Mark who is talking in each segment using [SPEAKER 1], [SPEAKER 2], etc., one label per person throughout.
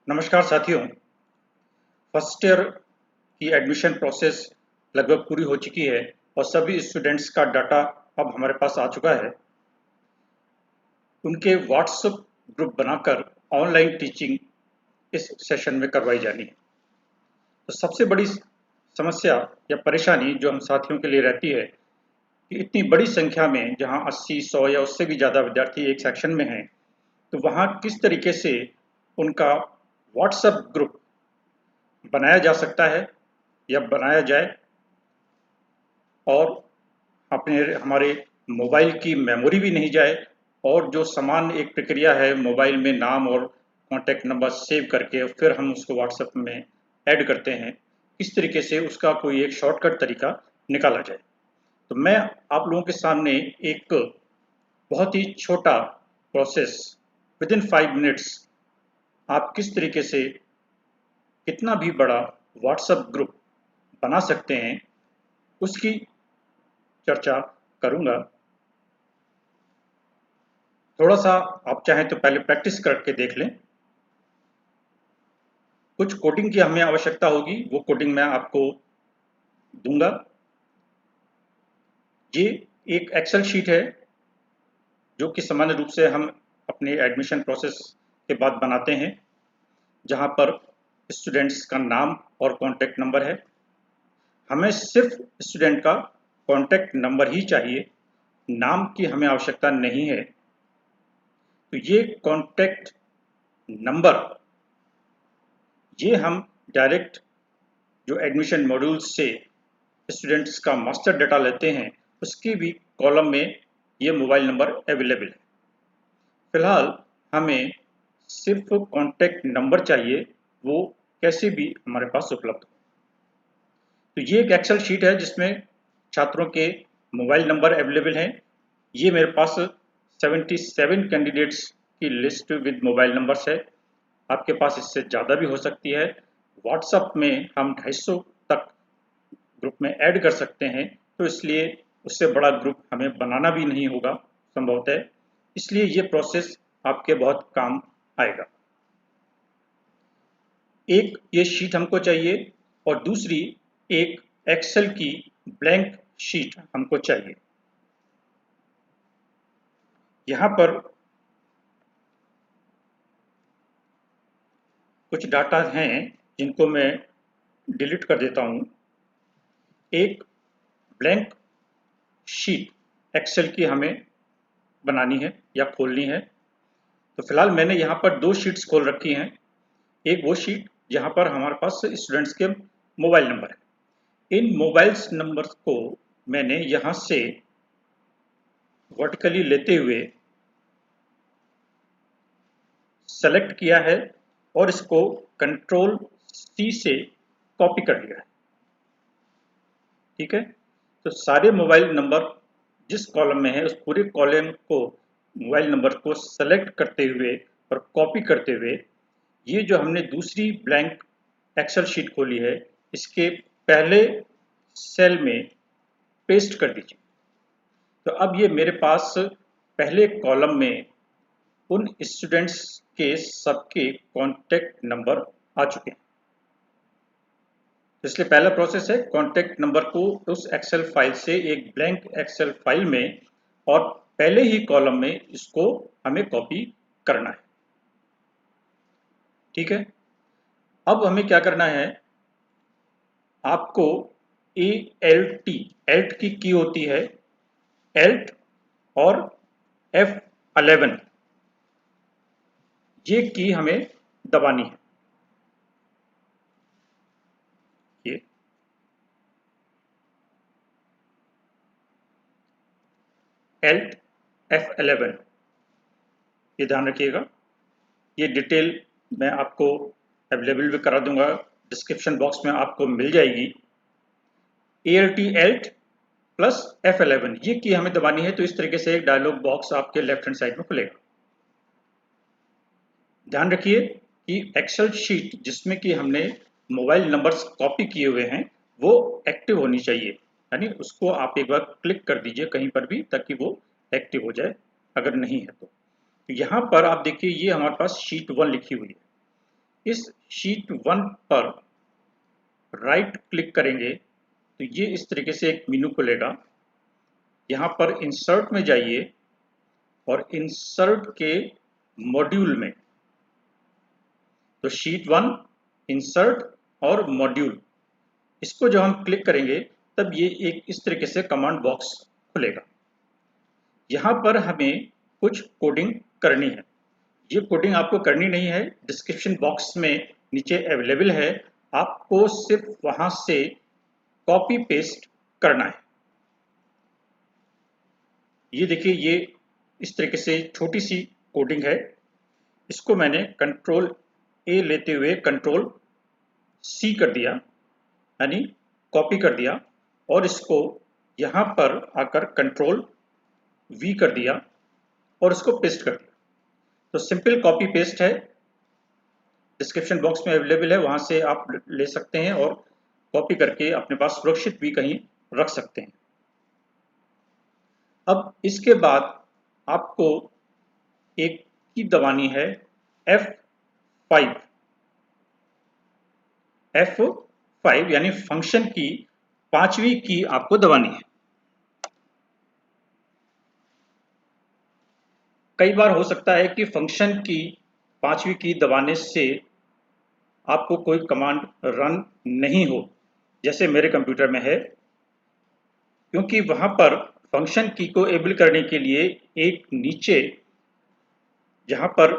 [SPEAKER 1] नमस्कार साथियों। First year की एडमिशन प्रोसेस लगभग पूरी हो चुकी है और सभी स्टूडेंट्स का डाटा अब हमारे पास आ चुका है। उनके व्हाट्सएप ग्रुप बनाकर ऑनलाइन टीचिंग इस सेशन में करवाई जानी है। तो सबसे बड़ी समस्या या परेशानी जो हम साथियों के लिए रहती है कि इतनी बड़ी संख्या में जहां 80, 100 या उससे भी ज़्यादा विद्यार्थी एक सेक्शन में हैं, तो वहां किस तरीके से उनका व्हाट्सएप ग्रुप बनाया जा सकता है या बनाया जाए और अपने हमारे मोबाइल की मेमोरी भी नहीं जाए और जो समान एक प्रक्रिया है मोबाइल में नाम और कॉन्टैक्ट नंबर सेव करके फिर हम उसको व्हाट्सएप में ऐड करते हैं, इस तरीके से उसका कोई एक शॉर्टकट तरीका निकाला जाए। तो मैं आप लोगों के सामने एक बहुत ही छोटा प्रोसेस विदिन 5 मिनट्स आप किस तरीके से कितना भी बड़ा व्हाट्सएप ग्रुप बना सकते हैं उसकी चर्चा करूंगा। थोड़ा सा आप चाहें तो पहले प्रैक्टिस करके देख लें। कुछ कोडिंग की हमें आवश्यकता होगी, वो कोडिंग मैं आपको दूंगा। ये एक एक्सेल शीट है जो कि सामान्य रूप से हम अपने एडमिशन प्रोसेस के बाद बनाते हैं, जहां पर स्टूडेंट्स का नाम और कॉन्टैक्ट नंबर है। हमें सिर्फ स्टूडेंट का कॉन्टैक्ट नंबर ही चाहिए, नाम की हमें आवश्यकता नहीं है। तो ये कॉन्टैक्ट नंबर ये हम डायरेक्ट जो एडमिशन मॉड्यूल से स्टूडेंट्स का मास्टर डाटा लेते हैं उसकी भी कॉलम में ये मोबाइल नंबर अवेलेबल है। फिलहाल हमें सिर्फ कॉन्टैक्ट नंबर चाहिए, वो कैसे भी हमारे पास उपलब्ध हो। तो ये एक एक्सेल शीट है जिसमें छात्रों के मोबाइल नंबर अवेलेबल हैं। ये मेरे पास 77 कैंडिडेट्स की लिस्ट विद मोबाइल नंबर्स है। आपके पास इससे ज़्यादा भी हो सकती है। व्हाट्सएप में हम 250 तक ग्रुप में ऐड कर सकते हैं, तो इसलिए उससे बड़ा ग्रुप हमें बनाना भी नहीं होगा संभवतः, इसलिए ये प्रोसेस आपके बहुत काम आएगा। एक ये शीट हमको चाहिए और दूसरी एक एक्सेल की ब्लैंक शीट हमको चाहिए। यहाँ पर कुछ डाटा हैं जिनको मैं डिलीट कर देता हूँ। एक ब्लैंक शीट एक्सेल की हमें बनानी है या खोलनी है। तो फिलहाल मैंने यहाँ पर 2 शीट्स खोल रखी हैं। एक वो शीट जहाँ पर हमारे पास स्टूडेंट्स के मोबाइल नंबर है। इन मोबाइल्स नंबर्स को मैंने यहाँ से वर्टिकली लेते हुए सेलेक्ट किया है और इसको कंट्रोल C से कॉपी कर लिया है। ठीक है, तो सारे मोबाइल नंबर जिस कॉलम में है उस पूरे कॉलम को मोबाइल नंबर को सेलेक्ट करते हुए और कॉपी करते हुए ये जो हमने दूसरी ब्लैंक एक्सेल शीट खोली है इसके पहले सेल में पेस्ट कर दीजिए। तो अब ये मेरे पास पहले कॉलम में उन स्टूडेंट्स के सबके कॉन्टैक्ट नंबर आ चुके हैं। इसलिए पहला प्रोसेस है कॉन्टैक्ट नंबर को उस एक्सेल फाइल से एक ब्लैंक एक्सेल फाइल में और पहले ही कॉलम में इसको हमें कॉपी करना है। ठीक है, अब हमें क्या करना है, आपको एल्ट की होती है एल्ट और F11 ये की हमें दबानी है। ये एल्ट F11 ये ध्यान रखिएगा। ये डिटेल मैं आपको अवेलेबल भी करा दूंगा, डिस्क्रिप्शन बॉक्स में आपको मिल जाएगी। एल्ट प्लस F11 ये की हमें दबानी है। तो इस तरीके से एक डायलॉग बॉक्स आपके लेफ्ट हैंड साइड में खुलेगा। ध्यान रखिए कि एक्सेल शीट जिसमें कि हमने मोबाइल नंबर्स कॉपी किए हुए हैं वो एक्टिव होनी चाहिए, यानी उसको आप एक बार क्लिक कर दीजिए कहीं पर भी ताकि वो एक्टिव हो जाए, अगर नहीं है तो। यहाँ पर आप देखिए ये हमारे पास शीट 1 लिखी हुई है। इस शीट 1 पर राइट क्लिक करेंगे तो ये इस तरीके से एक मेनू खुलेगा। यहाँ पर इंसर्ट में जाइए और इंसर्ट के मॉड्यूल में, तो शीट 1, इंसर्ट और मॉड्यूल, इसको जब हम क्लिक करेंगे तब ये एक इस तरीके से कमांड बॉक्स खुलेगा। यहाँ पर हमें कुछ कोडिंग करनी है। ये कोडिंग आपको करनी नहीं है, डिस्क्रिप्शन बॉक्स में नीचे अवेलेबल है, आपको सिर्फ वहाँ से कॉपी पेस्ट करना है। ये देखिए, ये इस तरीके से छोटी सी कोडिंग है। इसको मैंने कंट्रोल ए लेते हुए कंट्रोल सी कर दिया, यानी कॉपी कर दिया, और इसको यहाँ पर आकर कंट्रोल वी कर दिया और इसको पेस्ट कर दिया। तो सिंपल कॉपी पेस्ट है, डिस्क्रिप्शन बॉक्स में अवेलेबल है, वहाँ से आप ले सकते हैं और कॉपी करके अपने पास सुरक्षित भी कहीं रख सकते हैं। अब इसके बाद आपको एक की दबानी है F5, F5 यानी फंक्शन की 5वीं की आपको दबानी है। कई बार हो सकता है कि फंक्शन की 5वीं की दबाने से आपको कोई कमांड रन नहीं हो, जैसे मेरे कंप्यूटर में है, क्योंकि वहां पर फंक्शन की को एबल करने के लिए एक नीचे जहां पर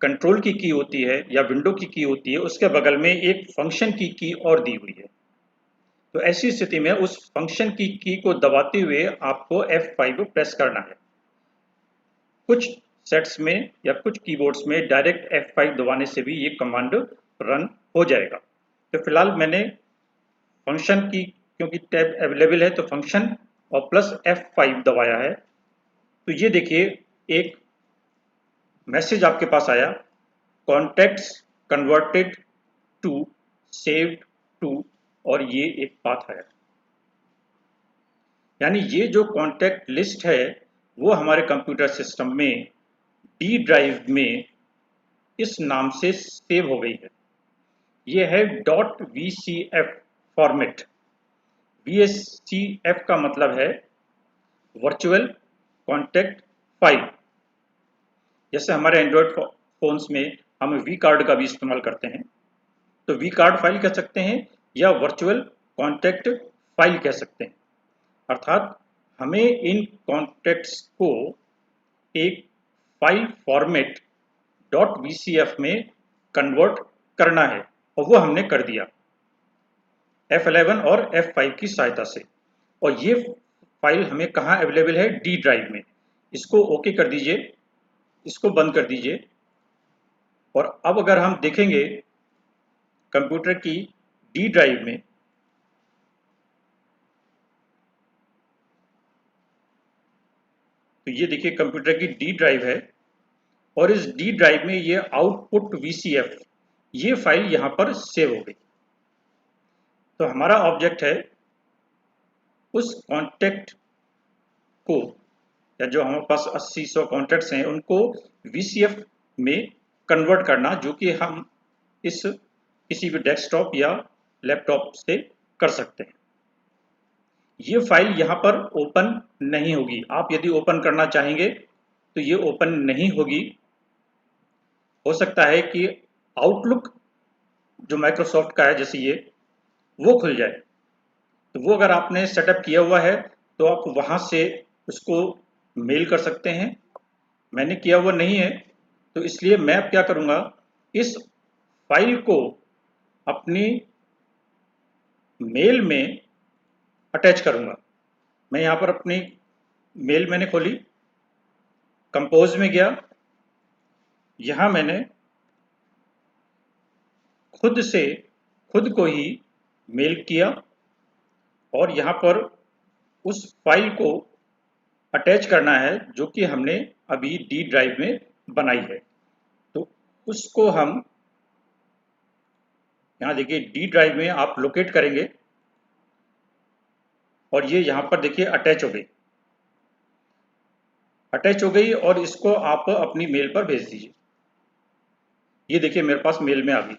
[SPEAKER 1] कंट्रोल की होती है या विंडो की होती है, उसके बगल में एक फंक्शन की और दी हुई है। तो ऐसी स्थिति में उस फंक्शन की को दबाते हुए आपको F5 प्रेस करना है। कुछ सेट्स में या कुछ कीबोर्ड्स में डायरेक्ट F5 दबाने से भी ये कमांड रन हो जाएगा। तो फिलहाल मैंने फंक्शन की क्योंकि टैब अवेलेबल है तो फंक्शन और प्लस F5 दबाया है। तो ये देखिए, एक मैसेज आपके पास आया, contacts converted to saved to, और ये एक पाथ है, यानी ये जो कॉन्टैक्ट लिस्ट है वो हमारे कंप्यूटर सिस्टम में डी ड्राइव में इस नाम से सेव हो गई है। ये है .vcf फॉर्मेट। VCF का मतलब है वर्चुअल कॉन्टैक्ट फाइल। जैसे हमारे एंड्रॉयड फोन्स में हम वी कार्ड का भी इस्तेमाल करते हैं, तो वी कार्ड फाइल कह सकते हैं या वर्चुअल कॉन्टैक्ट फाइल कह सकते हैं। अर्थात हमें इन कॉन्टैक्ट्स को एक फाइल फॉर्मेट .vcf में कन्वर्ट करना है, और वो हमने कर दिया F11 और F5 की सहायता से। और ये फाइल हमें कहाँ अवेलेबल है? डी ड्राइव में। इसको ओके कर दीजिए, इसको बंद कर दीजिए। और अब अगर हम देखेंगे कंप्यूटर की डी ड्राइव में, तो ये देखिए कंप्यूटर की डी ड्राइव है, और इस डी ड्राइव में ये आउटपुट VCF ये फाइल यहाँ पर सेव हो गई। तो हमारा ऑब्जेक्ट है उस कॉन्टैक्ट को, या जो हमारे पास 80-100 कॉन्टैक्ट्स हैं उनको VCF में कन्वर्ट करना, जो कि हम इस किसी भी डेस्कटॉप या लैपटॉप से कर सकते हैं। ये फाइल यहाँ पर ओपन नहीं होगी। आप यदि ओपन करना चाहेंगे तो ये ओपन नहीं होगी। हो सकता है कि आउटलुक जो माइक्रोसॉफ्ट का है जैसे ये, वो खुल जाए। तो वो अगर आपने सेटअप किया हुआ है तो आप वहाँ से उसको मेल कर सकते हैं। मैंने किया हुआ नहीं है, तो इसलिए मैं अब क्या करूँगा, इस फाइल को अपनी मेल में अटैच करूँगा। मैं यहाँ पर अपनी मेल मैंने खोली, कंपोज में गया, यहाँ मैंने खुद को ही मेल किया, और यहाँ पर उस फाइल को अटैच करना है जो कि हमने अभी डी ड्राइव में बनाई है। तो उसको हम यहाँ देखिए डी ड्राइव में आप लोकेट करेंगे, और ये यहाँ पर देखिए अटैच हो गई, और इसको आप अपनी मेल पर भेज दीजिए। ये देखिए मेरे पास मेल में आ गई।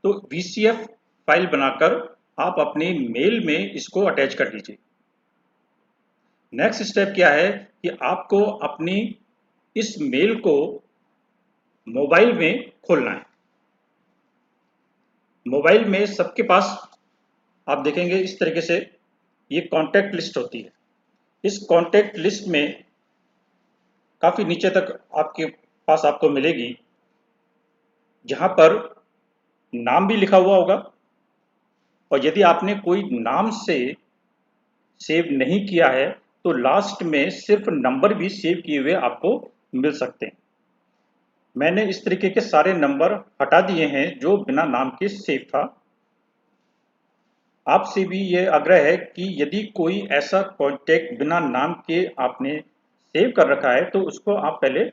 [SPEAKER 1] तो VCF फाइल बनाकर आप अपने मेल में इसको अटैच कर दीजिए। नेक्स्ट स्टेप क्या है कि आपको अपनी इस मेल को मोबाइल में खोलना है। मोबाइल में सबके पास आप देखेंगे इस तरीके से ये कॉन्टैक्ट लिस्ट होती है। इस कॉन्टैक्ट लिस्ट में काफ़ी नीचे तक आपके पास आपको मिलेगी, जहाँ पर नाम भी लिखा हुआ होगा, और यदि आपने कोई नाम से सेव नहीं किया है तो लास्ट में सिर्फ नंबर भी सेव किए हुए आपको मिल सकते हैं। मैंने इस तरीके के सारे नंबर हटा दिए हैं जो बिना नाम के सेव था। आपसे भी ये आग्रह है कि यदि कोई ऐसा कॉन्टैक्ट बिना नाम के आपने सेव कर रखा है तो उसको आप पहले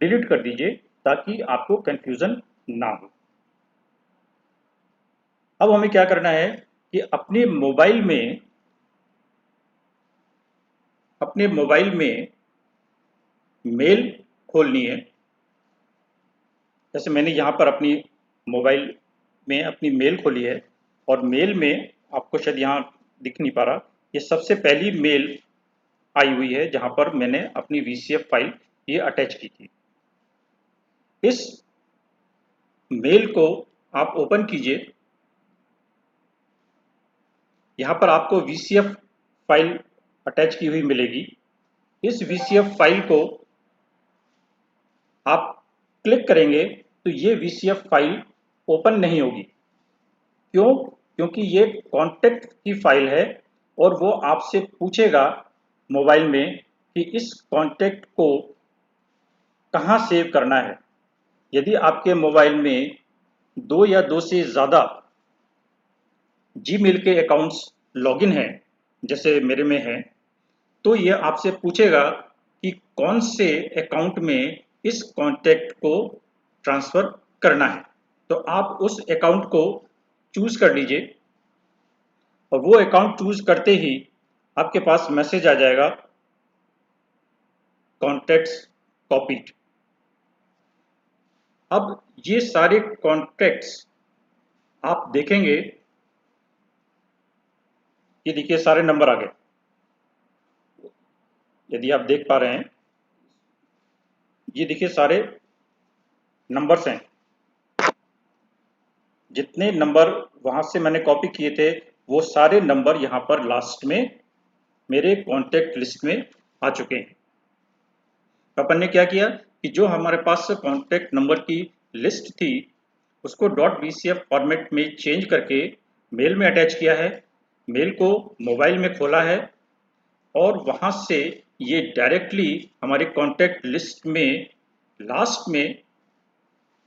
[SPEAKER 1] डिलीट कर दीजिए ताकि आपको कंफ्यूजन ना हो। अब हमें क्या करना है कि अपने मोबाइल में मेल खोलनी है। जैसे मैंने यहाँ पर अपनी मोबाइल में अपनी मेल खोली है, और मेल में आपको शायद यहाँ दिख नहीं पा रहा, ये सबसे पहली मेल आई हुई है जहाँ पर मैंने अपनी VCF फाइल ये अटैच की थी। इस मेल को आप ओपन कीजिए। यहाँ पर आपको VCF फाइल अटैच की हुई मिलेगी। इस VCF फाइल को आप क्लिक करेंगे तो ये VCF फाइल ओपन नहीं होगी। क्यों? क्योंकि ये कॉन्टैक्ट की फाइल है और वो आपसे पूछेगा मोबाइल में कि इस कॉन्टैक्ट को कहाँ सेव करना है। यदि आपके मोबाइल में 2 या 2 से ज़्यादा जीमेल के अकाउंट्स लॉगिन हैं, जैसे मेरे में है, तो ये आपसे पूछेगा कि कौन से अकाउंट में इस कॉन्टैक्ट को ट्रांसफ़र करना है। तो आप उस अकाउंट को चूज़ कर लीजिए, और वो अकाउंट चूज़ करते ही आपके पास मैसेज आ जाएगा कॉन्टैक्ट्स कॉपीड। अब ये सारे कॉन्टैक्ट्स आप देखेंगे, ये देखिए सारे नंबर आ गए। यदि आप देख पा रहे हैं, ये देखिए सारे नंबर्स हैं। जितने नंबर वहाँ से मैंने कॉपी किए थे वो सारे नंबर यहाँ पर लास्ट में मेरे कॉन्टैक्ट लिस्ट में आ चुके हैं। अपन ने क्या किया कि जो हमारे पास कॉन्टैक्ट नंबर की लिस्ट थी उसको .vcf फॉर्मेट में चेंज करके मेल में अटैच किया है, मेल को मोबाइल में खोला है, और वहाँ से ये डायरेक्टली हमारे कॉन्टैक्ट लिस्ट में लास्ट में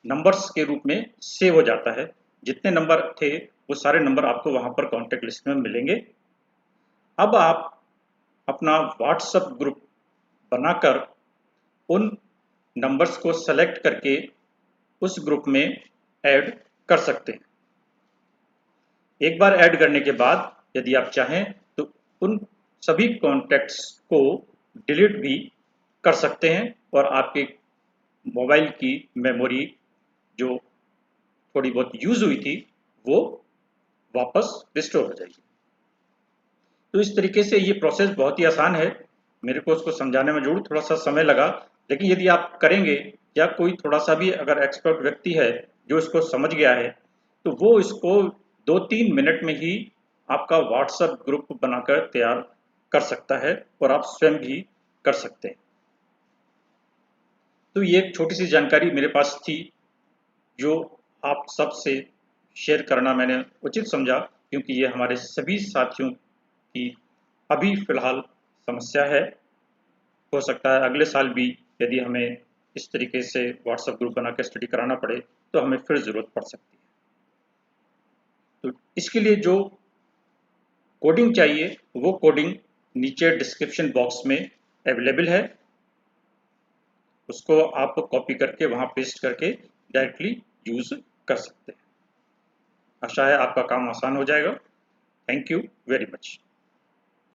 [SPEAKER 1] नंबर्स के रूप में सेव हो जाता है। जितने नंबर थे वो सारे नंबर आपको वहाँ पर कॉन्टैक्ट लिस्ट में मिलेंगे। अब आप अपना व्हाट्सएप ग्रुप बनाकर उन नंबर्स को सेलेक्ट करके उस ग्रुप में ऐड कर सकते हैं। एक बार ऐड करने के बाद यदि आप चाहें तो उन सभी कॉन्टैक्ट्स को डिलीट भी कर सकते हैं, और आपके मोबाइल की मेमोरी जो थोड़ी बहुत यूज हुई थी वो वापस रिस्टोर हो जाएगी। तो इस तरीके से ये प्रोसेस बहुत ही आसान है। मेरे को उसको समझाने में जरूर थोड़ा सा समय लगा, लेकिन यदि आप करेंगे या कोई थोड़ा सा भी अगर एक्सपर्ट व्यक्ति है जो इसको समझ गया है तो वो इसको 2-3 मिनट में ही आपका व्हाट्सएप ग्रुप बनाकर तैयार कर सकता है, और आप स्वयं भी कर सकते हैं। तो ये एक छोटी सी जानकारी मेरे पास थी जो आप सबसे शेयर करना मैंने उचित समझा, क्योंकि ये हमारे सभी साथियों की अभी फिलहाल समस्या है। हो सकता है अगले साल भी यदि हमें इस तरीके से व्हाट्सएप ग्रुप बना के स्टडी कराना पड़े तो हमें फिर ज़रूरत पड़ सकती है। तो इसके लिए जो कोडिंग चाहिए वो कोडिंग नीचे डिस्क्रिप्शन बॉक्स में अवेलेबल है, उसको आप कॉपी करके वहाँ पेस्ट करके डायरेक्टली यूज़ कर सकते हैं। आशा है आपका काम आसान हो जाएगा। Thank you very much.